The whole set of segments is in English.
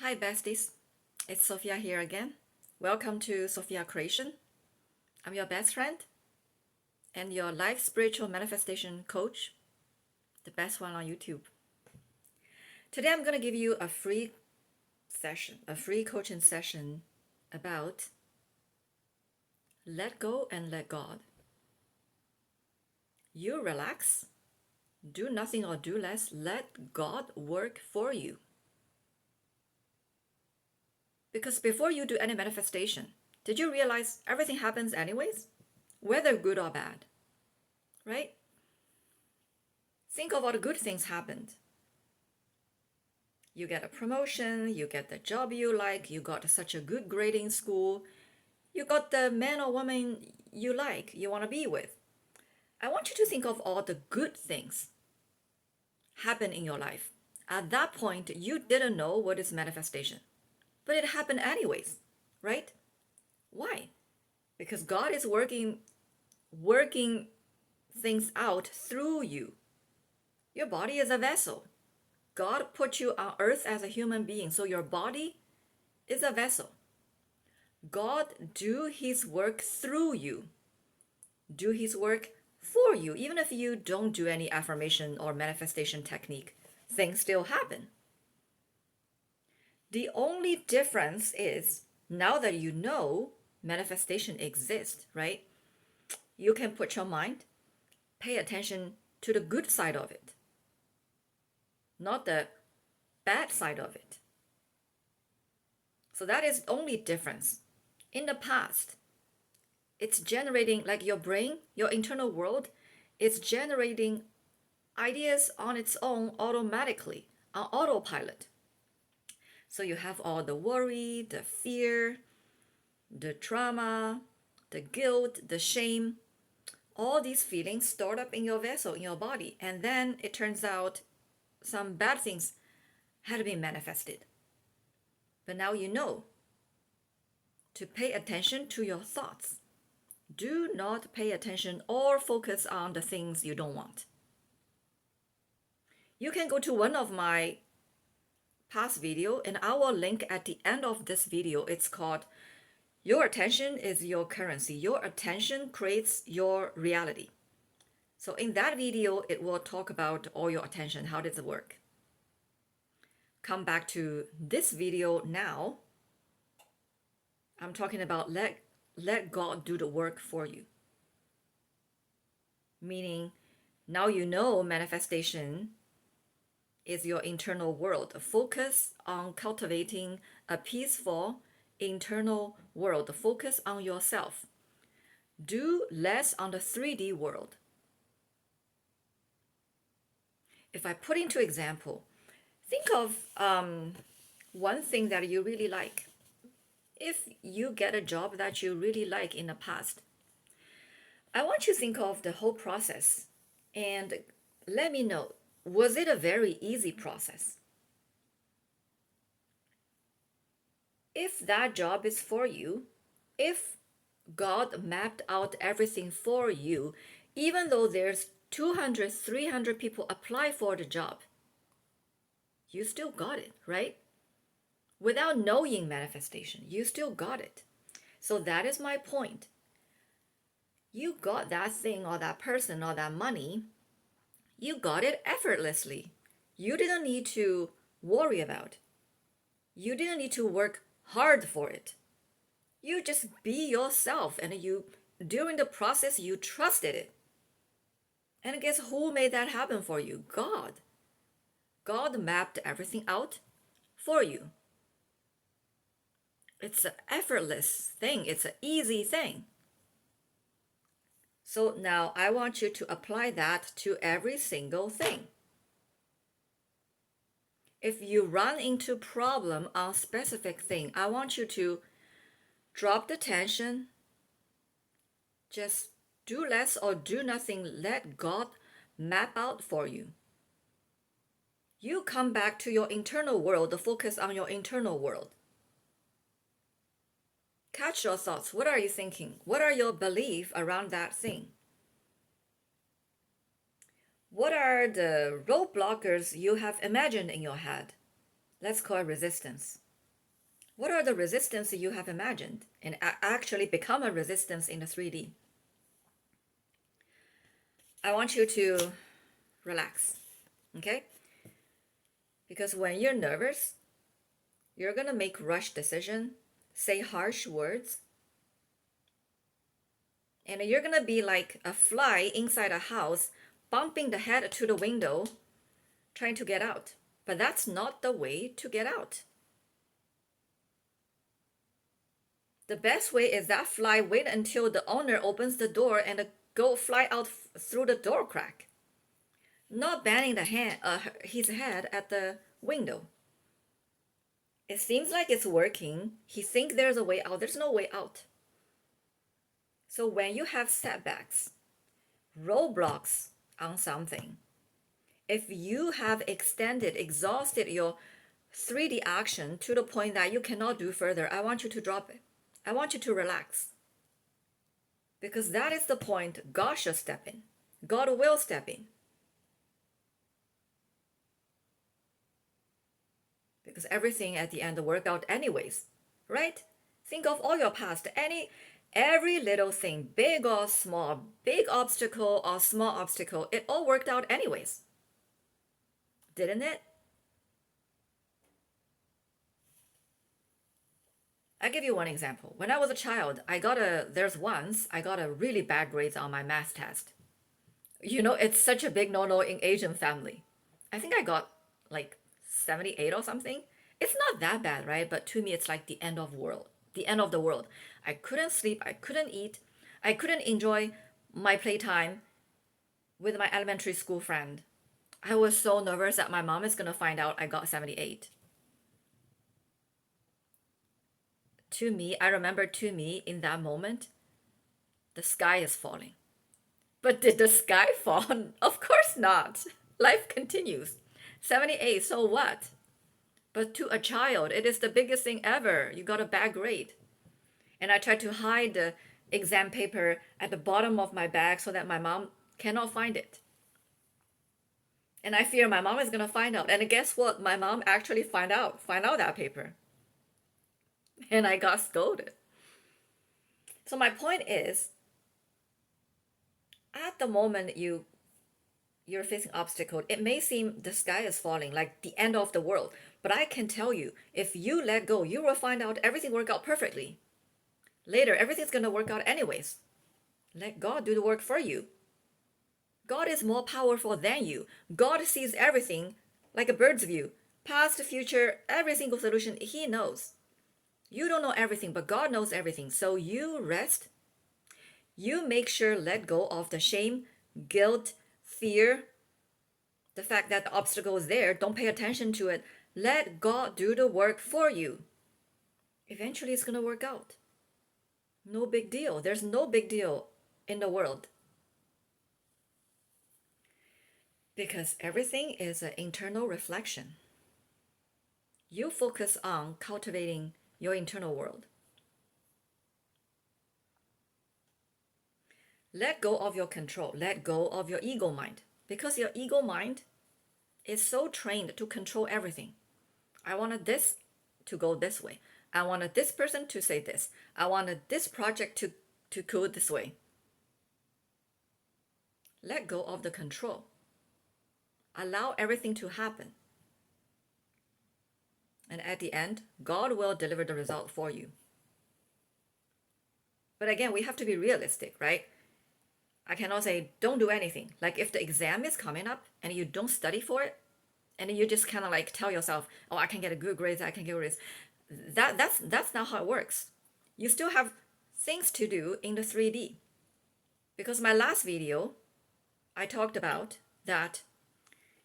Hi besties, it's Sophia here again. Welcome to Sophia Creation. I'm your best friend and your life spiritual manifestation coach, the best one on YouTube. Today I'm going to give you a free coaching session about let go and let God. You relax, do nothing or do less, let God work for you. Because before you do any manifestation, did you realize everything happens anyways? Whether good or bad, right? Think of all the good things happened. You get a promotion, you get the job you like, you got such a good grade in school, you got the man or woman you like, you want to be with. I want you to think of all the good things happen in your life. At that point, you didn't know what is manifestation, but it happened anyways, right? Why? Because God is working things out through you. Your body is a vessel. God put you on earth as a human being, so your body is a vessel. God do his work through you. Do his work for you. Even if you don't do any affirmation or manifestation technique, things still happen. The only difference is now that you know manifestation exists, right? You can put your mind, pay attention to the good side of it, not the bad side of it. So that is the only difference. In the past, it's generating, like your brain, your internal world, it's generating ideas on its own automatically, on autopilot. So you have all the worry, the fear, the trauma, the guilt, the shame, all these feelings stored up in your vessel, in your body. And then it turns out some bad things had been manifested. But now you know to pay attention to your thoughts. Do not pay attention or focus on the things you don't want. You can go to one of my past video and I will link at the end of this video. It's called Your Attention is Your Currency. Your attention creates your reality. So in that video, it will talk about all your attention. How does it work? Come back to this video now. I'm talking about let God do the work for you. Meaning, now you know manifestation is your internal world. Focus on cultivating a peaceful internal world. Focus on yourself. Do less on the 3D world. If I put into example, think of one thing that you really like. If you get a job that you really like in the past, I want you to think of the whole process and let me know, was it a very easy process? If that job is for you, if God mapped out everything for you, even though there's 200, 300 people apply for the job, you still got it, right? Without knowing manifestation, you still got it. So that is my point. You got that thing or that person or that money, you got it effortlessly. You didn't need to worry about. You didn't need to work hard for it. You just be yourself, and you during the process you trusted it. And guess who made that happen for you? God. God mapped everything out for you. It's an effortless thing. It's an easy thing. So now I want you to apply that to every single thing. If you run into problem on specific thing, I want you to drop the tension. Just do less or do nothing. Let God map out for you. You come back to your internal world, focus on your internal world. Catch your thoughts. What are you thinking? What are your beliefs around that thing? What are the roadblockers you have imagined in your head? Let's call it resistance. What are the resistances you have imagined and actually become a resistance in the 3D? I want you to relax, okay? Because when you're nervous, you're gonna make rush decision, say harsh words, and you're gonna be like a fly inside a house, bumping the head to the window, trying to get out. But that's not the way to get out. The best way is that fly wait until the owner opens the door and go fly out through the door crack. Not banging his head at the window. It seems like it's working. He thinks there's a way out. There's no way out. So when you have setbacks, roadblocks on something, if you have exhausted your 3D action to the point that you cannot do further, I want you to drop it. I want you to relax. Because that is the point God should step in. God will step in. Because everything at the end will work out anyways, right? Think of all your past. Every little thing, big or small, big obstacle or small obstacle, it all worked out anyways. Didn't it? I'll give you one example. When I was a child, I got a really bad grades on my math test. You know, it's such a big no-no in Asian family. I think I got like 78 or something. It's not that bad, right? But to me, it's like the end of the world. I couldn't sleep. I couldn't eat. I couldn't enjoy my playtime with my elementary school friend. I was so nervous that my mom is going to find out I got 78. I remember in that moment, the sky is falling. But did the sky fall? Of course not. Life continues. 78, so what? But to a child, it is the biggest thing ever. You got a bad grade. And I tried to hide the exam paper at the bottom of my bag so that my mom cannot find it. And I fear my mom is going to find out. And guess what? My mom actually find out that paper. And I got scolded. So my point is, at the moment you're facing obstacle, it may seem the sky is falling, like the end of the world. But I can tell you, if you let go, you will find out everything work out perfectly. Later, everything's going to work out anyways. Let God do the work for you. God is more powerful than you. God sees everything like a bird's view. Past, future, every single solution, He knows. You don't know everything, but God knows everything. So you rest. You make sure let go of the shame, guilt, fear, the fact that the obstacle is there. Don't pay attention to it. Let God do the work for you. Eventually, it's going to work out. No big deal. There's no big deal in the world. Because everything is an internal reflection. You focus on cultivating your internal world. Let go of your control. Let go of your ego mind. Because your ego mind is so trained to control everything. I wanted this to go this way. I wanted this person to say this. I wanted this project to go this way. Let go of the control. Allow everything to happen. And at the end, God will deliver the result for you. But again, we have to be realistic, right? I cannot say don't do anything. Like if the exam is coming up and you don't study for it, and you just kind of like tell yourself, oh, I can get a good grade, I can get grades. That's not how it works. You still have things to do in the 3D. Because my last video, I talked about that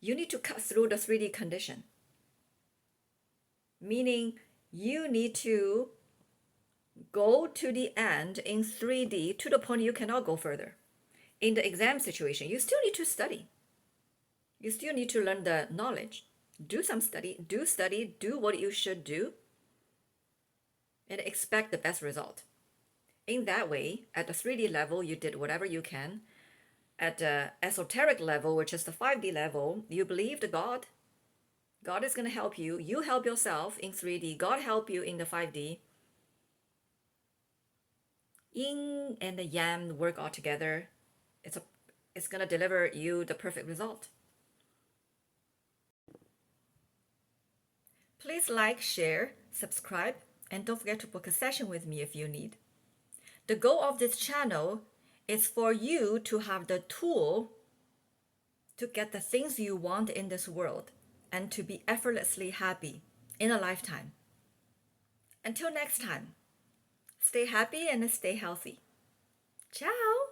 you need to cut through the 3D condition. Meaning you need to go to the end in 3D to the point you cannot go further. In the exam situation, you still need to study. You still need to learn the knowledge. Do some study, do what you should do, and expect the best result. In that way, at the 3D level, you did whatever you can. At the esoteric level, which is the 5D level, you believed God. God is going to help you. You help yourself in 3D. God help you in the 5D. Yin and the yang work all together. It's a it's going to deliver you the perfect result. Please like, share, subscribe, and don't forget to book a session with me if you need. The goal of this channel is for you to have the tool to get the things you want in this world and to be effortlessly happy in a lifetime. Until next time, stay happy and stay healthy. Ciao!